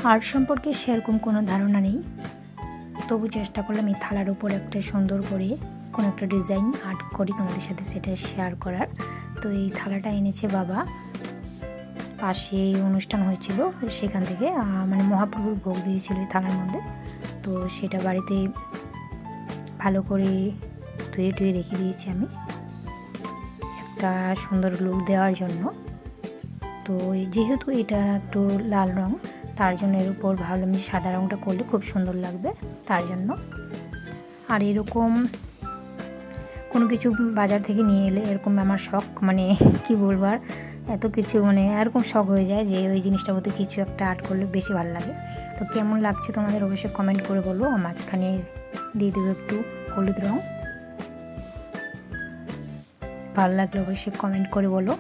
Art সম্পর্কে সেরকম কোনো ধারণা নেই, তবু চেষ্টা করলাম এই থালার উপর একটা সুন্দর করে কোনো একটা ডিজাইন আর্ট করি তোমাদের সাথে সেটা শেয়ার করার। তো এই থালাটা এনেছে বাবা, পাশে অনুষ্ঠান হয়েছিল সেখান থেকে মানে মহাপ্রভুর ভোগ দিয়েছিল এই থালার মধ্যে। তো সেটা বাড়িতে ভালো করে ধুয়ে টুয়ে রেখে দিয়েছি আমি একটা সুন্দর লুক দেওয়ার জন্য। তো যেহেতু এটা একটু লাল রং, তার জন্য এর উপর ভাবলাম যে সাদা রংটা করলে খুব সুন্দর লাগবে তার জন্য। আর এরকম কোনো কিছু বাজার থেকে নিয়ে এলে এরকম আমার শখ, মানে কি বলবো আর, এত কিছু মানে এরকম শখ হয়ে যায় যে ওই জিনিসটার মধ্যে কিছু একটা আর্ট করলে বেশি ভালো লাগে। তো কেমন লাগছে তোমাদের অবশ্যই কমেন্ট করে বলো। মাঝখানে দিয়ে দেবো একটু হলুদ রং, ভালো লাগলে অবশ্যই কমেন্ট করে বলো।